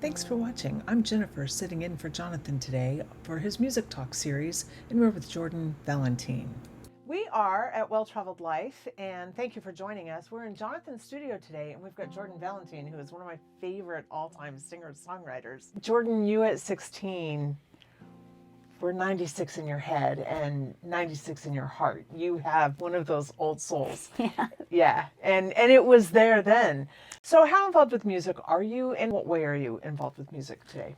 Thanks for watching. I'm Jennifer, sitting in for Jonathan today for his Music Talk series, and we're with Jordan Valentin. We are at Well Traveled Life, and thank you for joining us. We're in Jonathan's studio today, and we've got Jordan Valentin, who is one of my favorite all-time singer-songwriters. Jordan, you at 16 were 96 in your head and 96 in your heart. You have one of those old souls. Yeah, and it was there then. So how involved with music are you, and what way are you involved with music today?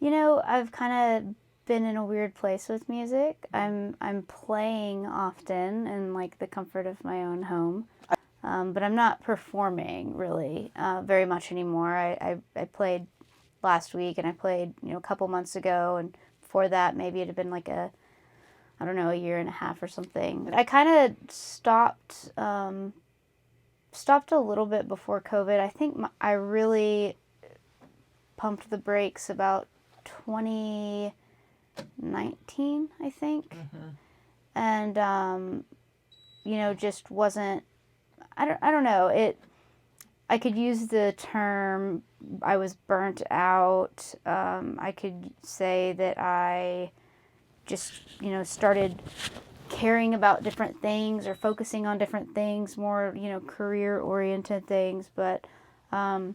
You know, I've kind of been in a weird place with music. I'm playing often in like the comfort of my own home, but I'm not performing really very much anymore. I played last week, and I played a couple months ago, and before that maybe it had been like a a year and a half or something. I kind of stopped a little bit before COVID. I think I really pumped the brakes about 2019, I think. And just wasn't, I don't know, I could use the term I was burnt out. I could say that I just started caring about different things or focusing on different things, more career oriented things. But I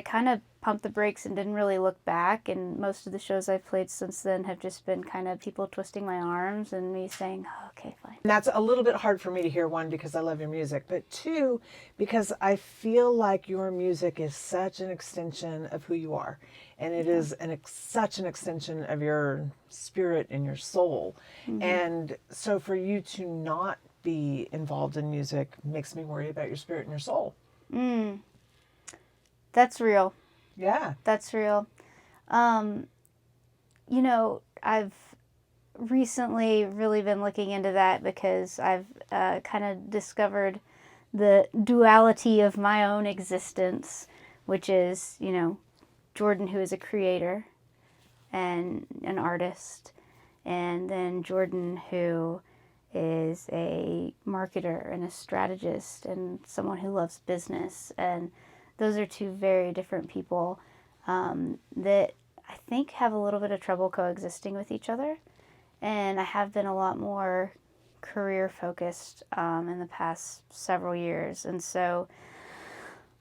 kind of pumped the brakes and didn't really look back, and most of the shows I've played since then have just been kind of people twisting my arms and me saying, oh, okay, fine. And that's a little bit hard for me to hear, one, because I love your music, but two, because I feel like your music is such an extension of who you are, and it is such an extension of your spirit and your soul. And so for you to not be involved in music makes me worry about your spirit and your soul. That's real. Yeah. That's real. I've recently really been looking into that because I've kind of discovered the duality of my own existence, which is, Jordan, who is a creator and an artist, and then Jordan, who is a marketer and a strategist and someone who loves business. And those are two very different people that I think have a little bit of trouble coexisting with each other. And I have been a lot more career focused in the past several years. And so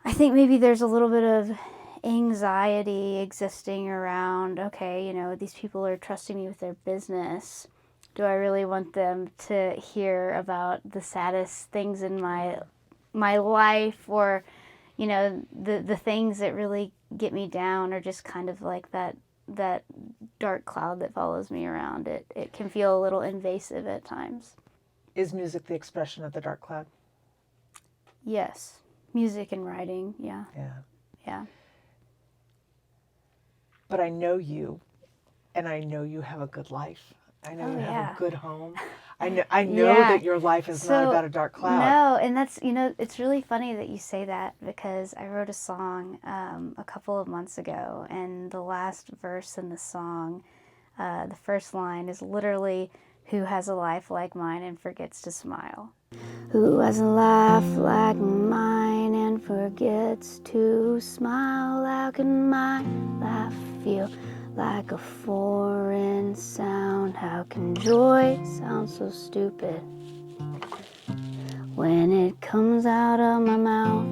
I think maybe there's a little bit of anxiety existing around, okay, these people are trusting me with their business. Do I really want them to hear about the saddest things in my life, or the things that really get me down, or just kind of like that dark cloud that follows me around? It can feel a little invasive at times. Is music the expression of the dark cloud? Yes. Music and writing, yeah. Yeah. But I know you, and I know you have a good life. I know you have a good home. I know that your life is not about a dark cloud. No, and that's, it's really funny that you say that, because I wrote a song a couple of months ago, and the last verse in the song, the first line is literally, "Who has a life like mine and forgets to smile?" Who has a life like mine and forgets to smile? How can my life feel like a foreign sound? How can joy sound so stupid when it comes out of my mouth?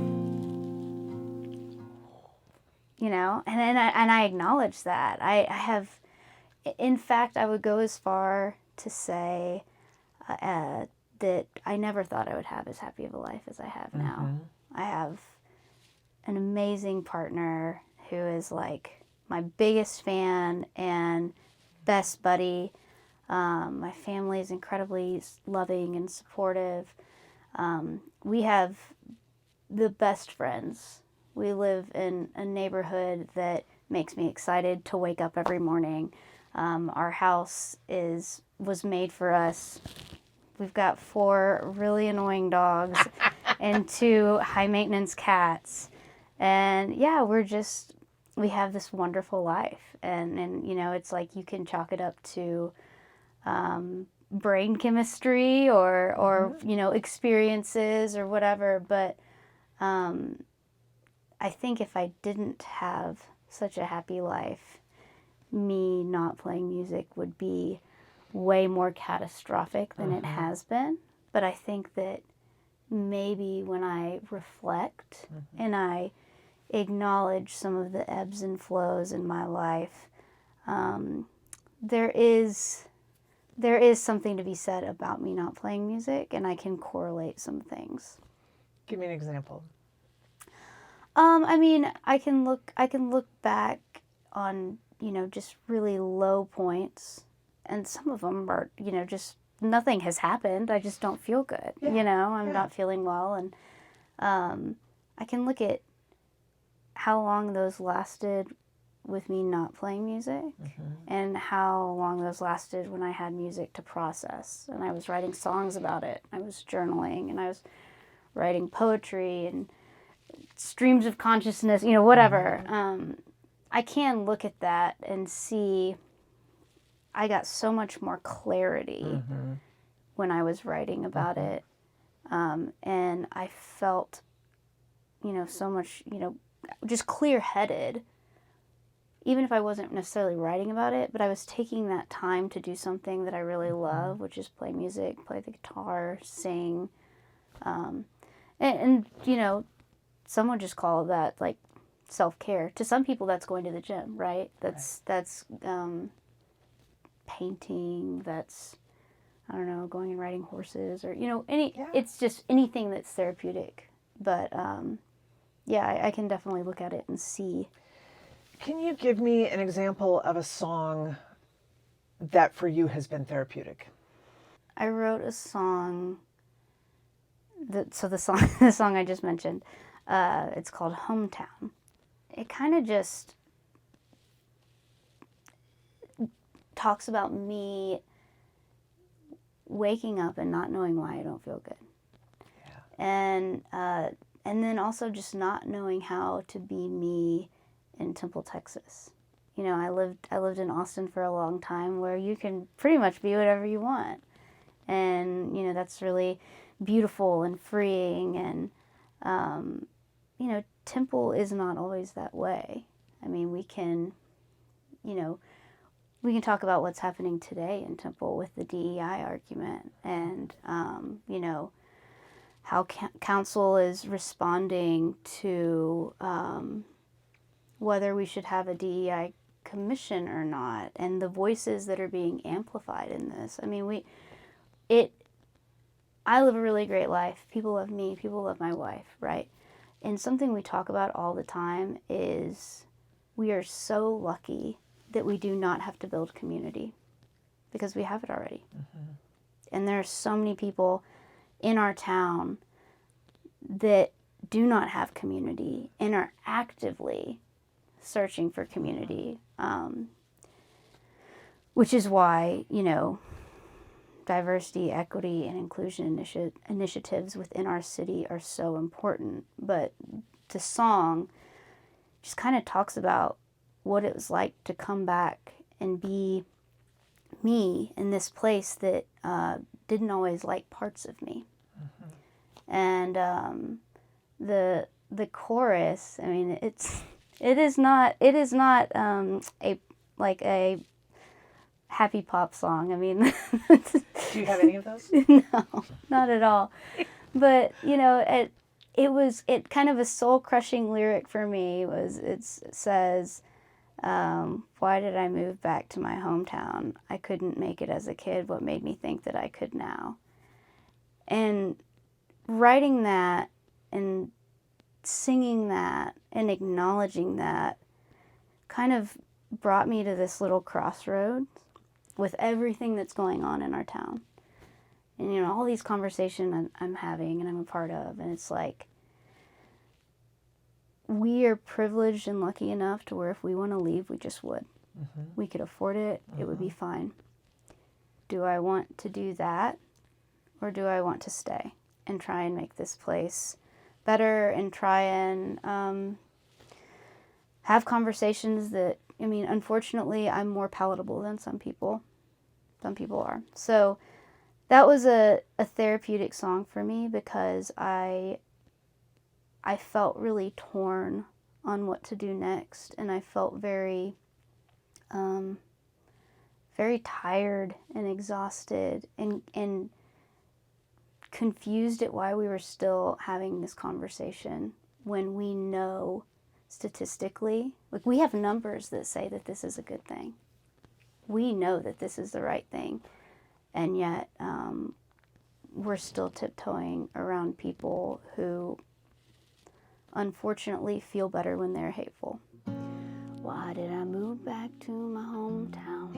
And I acknowledge that. I have, in fact, I would go as far to say that I never thought I would have as happy of a life as I have now. I have an amazing partner who is like my biggest fan and best buddy. My family is incredibly loving and supportive. We have the best friends. We live in a neighborhood that makes me excited to wake up every morning. Our house was made for us. We've got 4 really annoying dogs and 2 high-maintenance cats. And yeah, we have this wonderful life. And it's like you can chalk it up to brain chemistry or experiences or whatever. But I think if I didn't have such a happy life, me not playing music would be way more catastrophic than it has been. But I think that maybe when I reflect and I acknowledge some of the ebbs and flows in my life, there is something to be said about me not playing music, and I can correlate some things. Give me an example. I mean, I can look back on, just really low points, and some of them are, just nothing has happened. I just don't feel good. Yeah. I'm not feeling well, and I can look at how long those lasted with me not playing music, and how long those lasted when I had music to process, and I was writing songs about it. I was journaling, and I was writing poetry and streams of consciousness, whatever. I can look at that and see I got so much more clarity when I was writing about it. And I felt, so much, just clear-headed, even if I wasn't necessarily writing about it, but I was taking that time to do something that I really love, which is play music, play the guitar, sing. And some would just call that like self-care. To some people, that's going to the gym, right? That's painting. That's, I don't know, going and riding horses, or it's just anything that's therapeutic. But I can definitely look at it and see. Can you give me an example of a song that for you has been therapeutic? I wrote a song the song the song I just mentioned, it's called Hometown. It kind of just talks about me waking up and not knowing why I don't feel good. Yeah. And then also just not knowing how to be me in Temple, Texas. I lived in Austin for a long time, where you can pretty much be whatever you want. And, that's really beautiful and freeing. And, Temple is not always that way. I mean, we can talk about what's happening today in Temple with the DEI argument, and, how council is responding to whether we should have a DEI commission or not, and the voices that are being amplified in this. I mean, I live a really great life. People love me. People love my wife, right? And something we talk about all the time is we are so lucky that we do not have to build community, because we have it already. And there are so many people in our town that do not have community and are actively searching for community, which is why, diversity, equity, and inclusion initiatives within our city are so important. But the song just kind of talks about what it was like to come back and be me in this place that didn't always like parts of me. And the chorus, I mean, it is not a happy pop song. I mean, do you have any of those? No, not at all. But it kind of a soul crushing lyric for me was, it says, why did I move back to my hometown? I couldn't make it as a kid. What made me think that I could now? And writing that and singing that and acknowledging that kind of brought me to this little crossroads with everything that's going on in our town. And, all these conversations I'm having and I'm a part of, and it's like, we are privileged and lucky enough to where if we want to leave, we just would. We could afford it. It would be fine. Do I want to do that, or do I want to stay and try and make this place better and try and have conversations that, I mean, unfortunately, I'm more palatable than some people. Some people are. So that was a therapeutic song for me, because I felt really torn on what to do next, and I felt very, very tired and exhausted and confused at why we were still having this conversation when we know statistically, like, we have numbers that say that this is a good thing. We know that this is the right thing, and yet we're still tiptoeing around people who unfortunately feel better when they're hateful. Why did I move back to my hometown?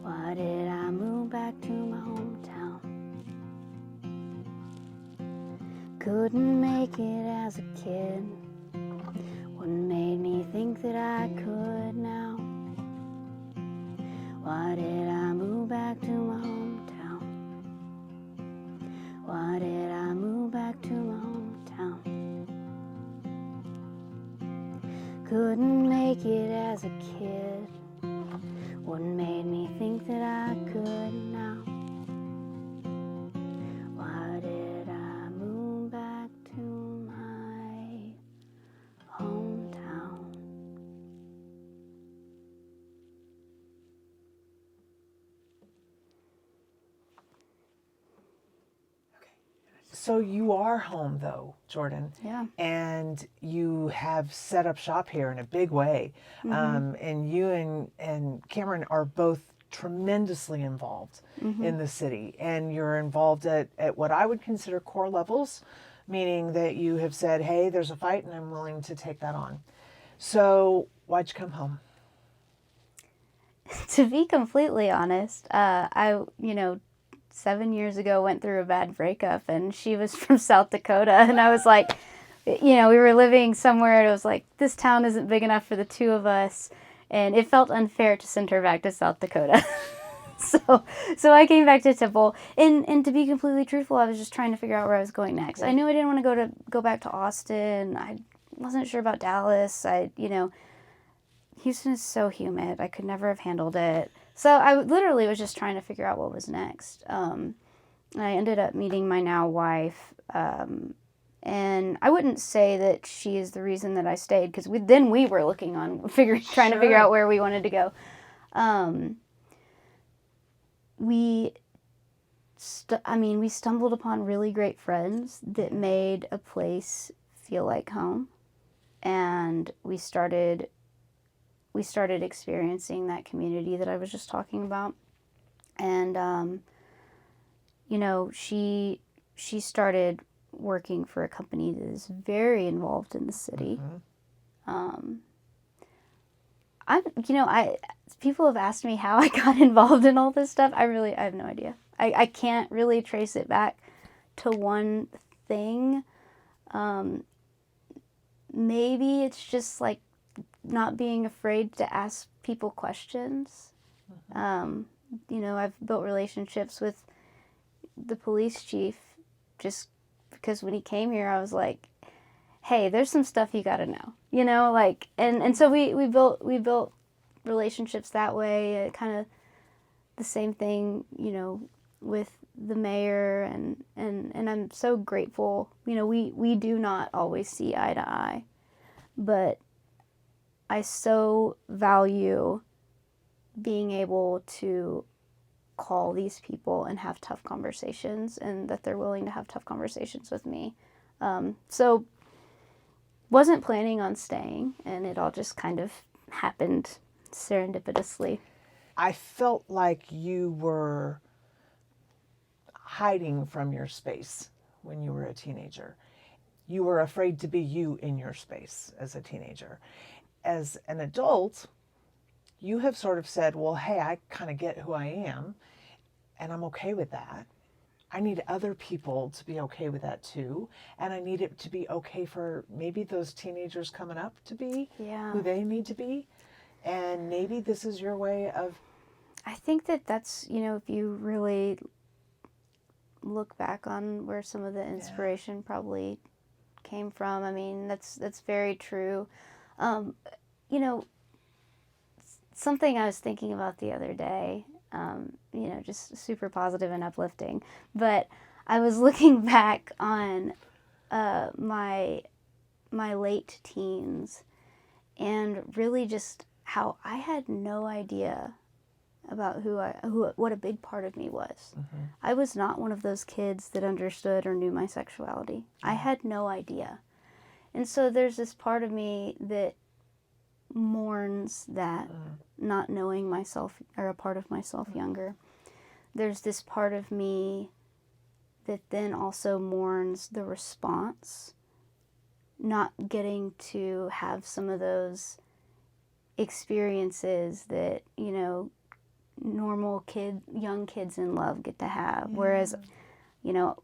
Why did I move back to my hometown? Couldn't make it as a kid. What made me think that I could now? Why did I move back to my hometown? Why did I move back to my hometown? Couldn't make it as a kid. What made me think that I could now? Why did I move back to my hometown? So you are home, though, Jordan. Yeah. And you have set up shop here in a big way. And you and Cameron are both tremendously involved in the city. And you're involved at what I would consider core levels, meaning that you have said, hey, there's a fight and I'm willing to take that on. So why'd you come home? To be completely honest, I 7 years ago went through a bad breakup, and she was from South Dakota, and I was like, we were living somewhere, and it was like, this town isn't big enough for the two of us, and it felt unfair to send her back to South Dakota. So I came back to Temple, and to be completely truthful, I was just trying to figure out where I was going next. I knew I didn't want to go back to Austin. I wasn't sure about Dallas. Houston is so humid. I could never have handled it. So I literally was just trying to figure out what was next. And I ended up meeting my now wife. And I wouldn't say that she is the reason that I stayed, because we were looking on, trying to figure out where we wanted to go. We stumbled upon really great friends that made a place feel like home. And we started experiencing that community that I was just talking about. And, she started working for a company that is very involved in the city. People have asked me how I got involved in all this stuff. I have no idea. I can't really trace it back to one thing. Maybe it's just like not being afraid to ask people questions. I've built relationships with the police chief just because when he came here, I was like, hey, there's some stuff you got to know, and so we built relationships that way. Kind of the same thing, with the mayor, and I'm so grateful. We do not always see eye to eye, but I so value being able to call these people and have tough conversations, and that they're willing to have tough conversations with me. So wasn't planning on staying, and it all just kind of happened serendipitously. I felt like you were hiding from your space when you were a teenager. You were afraid to be you in your space as a teenager. As an adult, you have sort of said, well, hey, I kind of get who I am, and I'm okay with that. I need other people to be okay with that too. And I need it to be okay for maybe those teenagers coming up to be who they need to be. And maybe this is your way of... I think that's, if you really look back on where some of the inspiration probably came from, that's very true. Something I was thinking about the other day, just super positive and uplifting, but I was looking back on my my late teens, and really just how I had no idea about what a big part of me was. Mm-hmm. I was not one of those kids that understood or knew my sexuality. I had no idea. And so there's this part of me that mourns that, not knowing myself, or a part of myself younger. There's this part of me that then also mourns the response, not getting to have some of those experiences that, you know, normal young kids in love get to have. Whereas, you know,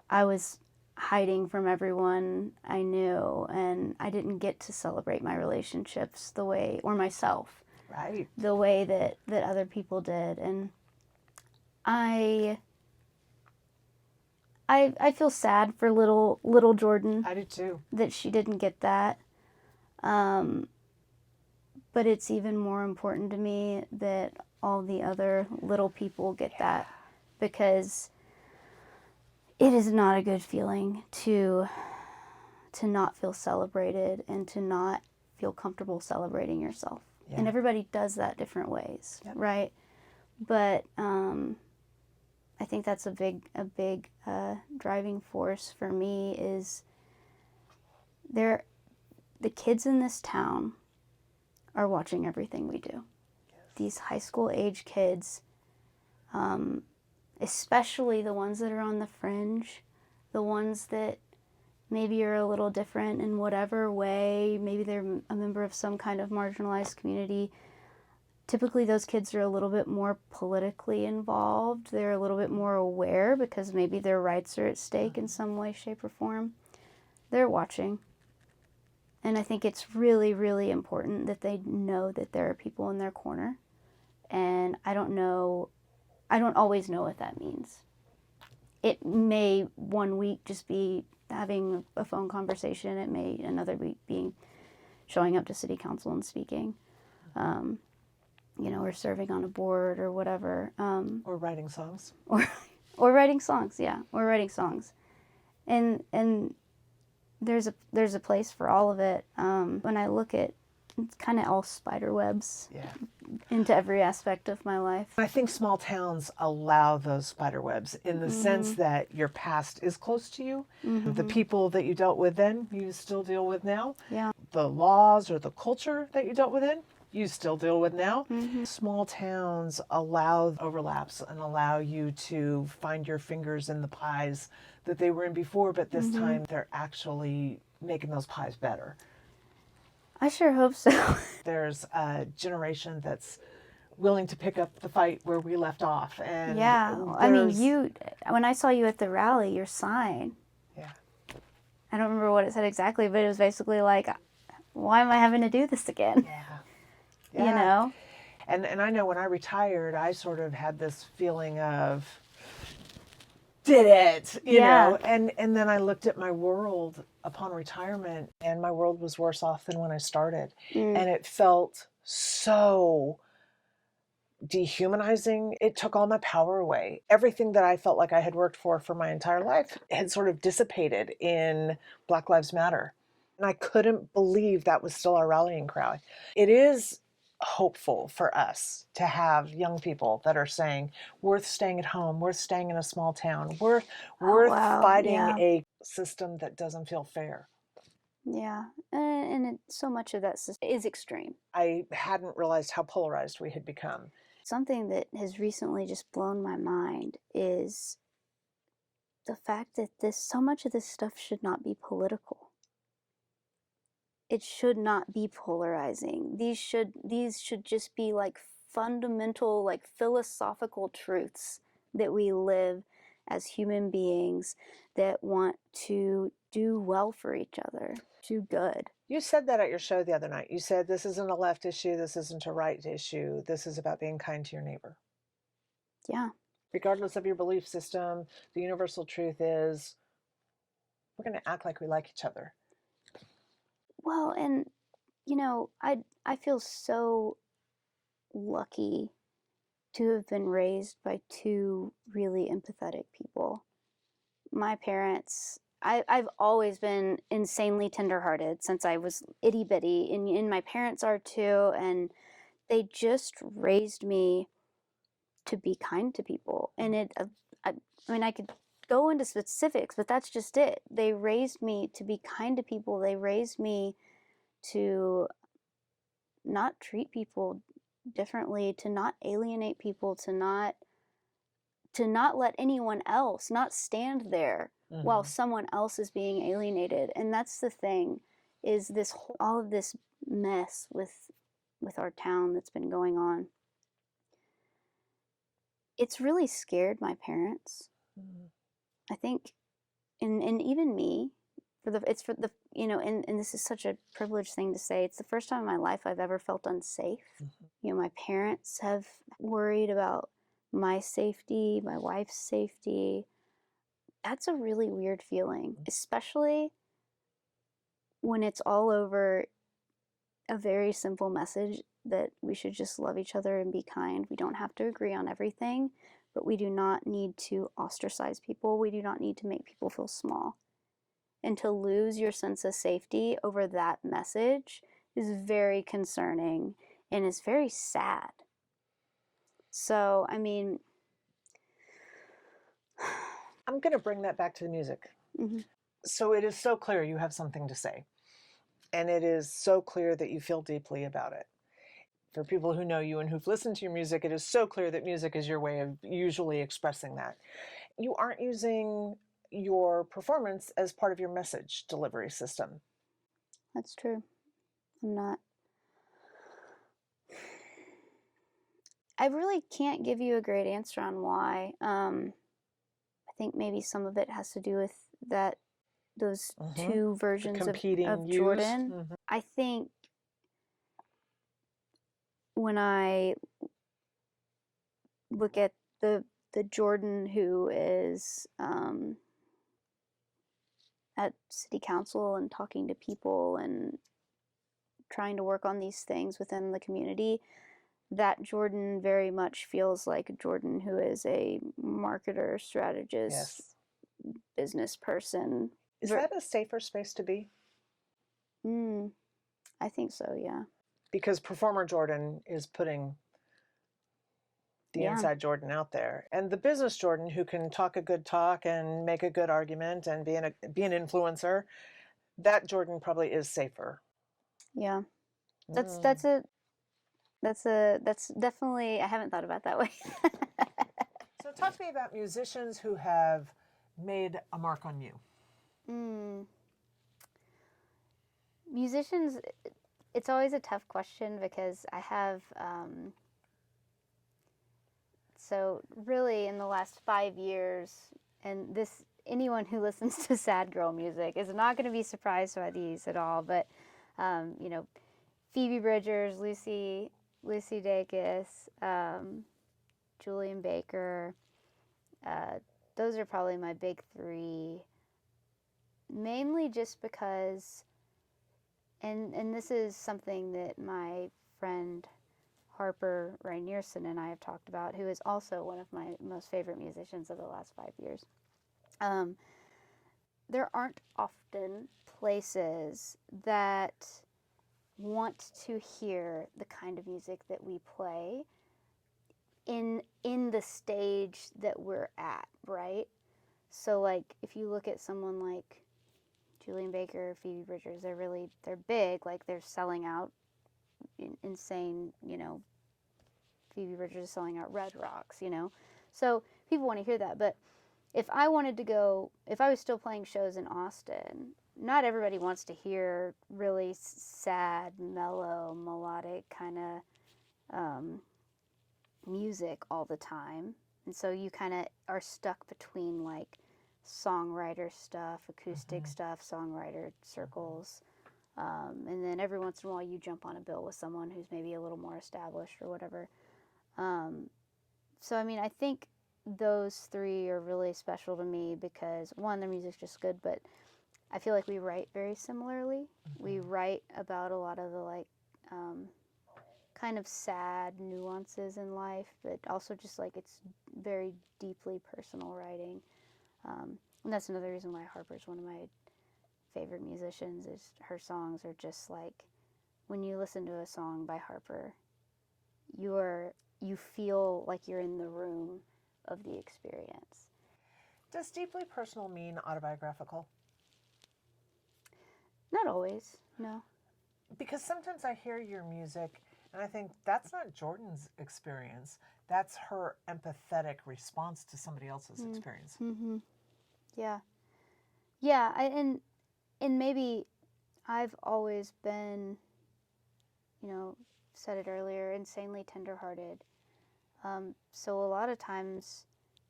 I was hiding from everyone I knew, and I didn't get to celebrate my relationships the way, or myself, Right. the way that other people did. And I feel sad for little Jordan. I do too. That she didn't get that. But it's even more important to me that all the other little people get that, because it is not a good feeling to not feel celebrated and to not feel comfortable celebrating yourself. Yeah. And everybody does that different ways, right? But I think that's a big driving force for me is the kids in this town are watching everything we do. These high school age kids, especially the ones that are on the fringe, the ones that maybe are a little different in whatever way, maybe they're a member of some kind of marginalized community. Typically those kids are a little bit more politically involved. They're a little bit more aware because maybe their rights are at stake in some way, shape, or form. They're watching. And I think it's really, really important that they know that there are people in their corner. And I don't always know what that means. It may one week just be having a phone conversation. It may another week be showing up to city council and speaking, you know, or serving on a board or whatever. Or writing songs. Or writing songs, yeah, or writing songs. And there's a place for all of it. When I look at, it's kind of all spider webs into every aspect of my life. I think small towns allow those spider webs in the sense that your past is close to you. The people that you dealt with then, you still deal with now. Yeah. The laws or the culture that you dealt with then, you still deal with now. Small towns allow overlaps and allow you to find your fingers in the pies that they were in before, but this time they're actually making those pies better. I sure hope so. There's a generation that's willing to pick up the fight where we left off. And yeah, I mean, when I saw you at the rally, your sign, I don't remember what it said exactly, but it was basically like, why am I having to do this again? Yeah. You know? And I know when I retired, I sort of had this feeling of, did it, you know? And then I looked at my world upon retirement, and my world was worse off than when I started. And it felt so dehumanizing. It took all my power away. Everything that I felt like I had worked for my entire life had sort of dissipated in Black Lives Matter. And I couldn't believe that was still our rallying cry. It is hopeful for us to have young people that are saying, worth staying at home, worth staying in a small town, worth fighting a system that doesn't feel fair. Yeah, and so much of that is extreme. I hadn't realized how polarized we had become. Something that has recently just blown my mind is the fact that so much of this stuff should not be political. It should not be polarizing. These should just be like fundamental, like philosophical truths that we live as human beings that want to do well for each other, do good. You said that at your show the other night. You said this isn't a left issue, this isn't a right issue, this is about being kind to your neighbor. Yeah. Regardless of your belief system, the universal truth is we're going to act like we like each other. Well, and you know, I feel so lucky to have been raised by two really empathetic people. My parents I've always been insanely tenderhearted since I was itty bitty, and my parents are too, and they just raised me to be kind to people. And I mean, I could go into specifics, but that's just it. They raised me to be kind to people. They raised me to not treat people differently, to not alienate people, to not let anyone else not stand there while someone else is being alienated. And that's the thing, is this all of this mess with our town that's been going on. It's really scared my parents. I think, and even me, it's for the, and this is such a privileged thing to say. It's the first time in my life I've ever felt unsafe. My parents have worried about my safety, my wife's safety. That's a really weird feeling, especially when it's all over a very simple message that we should just love each other and be kind. We don't have to agree on everything, but we do not need to ostracize people. We do not need to make people feel small. And to lose your sense of safety over that message is very concerning and is very sad. So, I mean, I'm going to bring that back to the music. So it is so clear you have something to say. And it is so clear that you feel deeply about it. For people who know you and who've listened to your music, it is so clear that music is your way of usually expressing that. You aren't using your performance as part of your message delivery system. That's true. I'm not. I really can't give you a great answer on why. I think maybe some of it has to do with those two versions of Jordan. I think when I look at the Jordan who is at city council and talking to people and trying to work on these things within the community, that Jordan very much feels like a Jordan who is a marketer, strategist, business person. Is that a safer space to be? I think so, yeah. Because performer Jordan is putting the inside Jordan out there. And the business Jordan, who can talk a good talk and make a good argument and be an influencer, that Jordan probably is safer. Yeah. That's definitely, I haven't thought about that way. So talk to me about musicians who have made a mark on you. Musicians, it's always a tough question because I have, so really in the last 5 years, and this, anyone who listens to sad girl music is not going to be surprised by these at all, but, Phoebe Bridgers, Lucy Dacus, Julian Baker, those are probably my big three, mainly just because, and this is something that my friend Harper Rainierson and I have talked about, who is also one of my most favorite musicians of the last 5 years. There aren't often places that want to hear the kind of music that we play in the stage that we're at, right? So like if you look at someone like Julian Baker, Phoebe Bridgers, they're big, like they're selling out insane, Phoebe Bridgers is selling out Red Rocks, So people want to hear that, but if I was still playing shows in Austin, not everybody wants to hear really sad, mellow, melodic kind of music all the time. And so you kind of are stuck between like songwriter stuff, acoustic stuff, songwriter circles. And then every once in a while you jump on a bill with someone who's maybe a little more established or whatever. So, I mean, I think those three are really special to me because, one, their music's just good, but I feel like we write very similarly. We write about a lot of the, like, kind of sad nuances in life, but also just, like, it's very deeply personal writing. And that's another reason why Harper's one of my favorite musicians, is her songs are just like, when you listen to a song by Harper, you feel like you're in the room of the experience. Does deeply personal mean autobiographical? Not always, no. Because sometimes I hear your music and I think that's not Jordan's experience. That's her empathetic response to somebody else's experience. Mm-hmm. Yeah. Yeah, and maybe I've always been, said it earlier, insanely tenderhearted. So a lot of times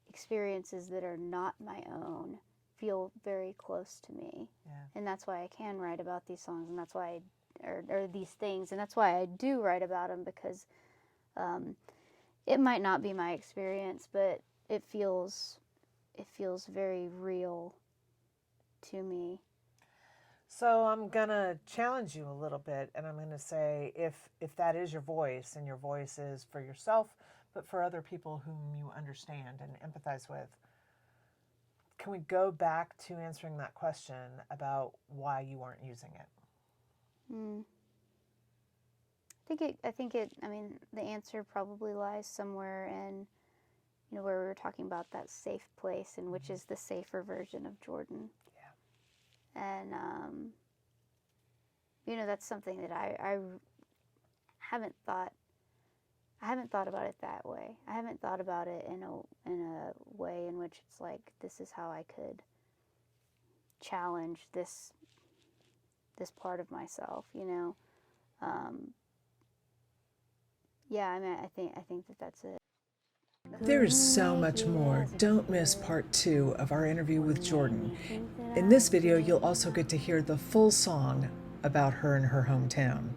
experiences that are not my own feel very close to me. Yeah. And that's why I can write about these songs, and that's why or these things, and that's why I do write about them, because it might not be my experience, but it feels very real to me. So I'm gonna challenge you a little bit, and I'm gonna say, if that is your voice, and your voice is for yourself, but for other people whom you understand and empathize with, can we go back to answering that question about why you aren't using it? I mean, the answer probably lies somewhere in, where we were talking about that safe place, and which is the safer version of Jordan. Yeah. And, that's something that I haven't thought about it that way. I haven't thought about it in a way in which it's like, this is how I could challenge this part of myself, yeah, I mean, I think that that's it. There is so much more. Don't miss part 2 of our interview with Jordan. In this video, you'll also get to hear the full song about her and her hometown.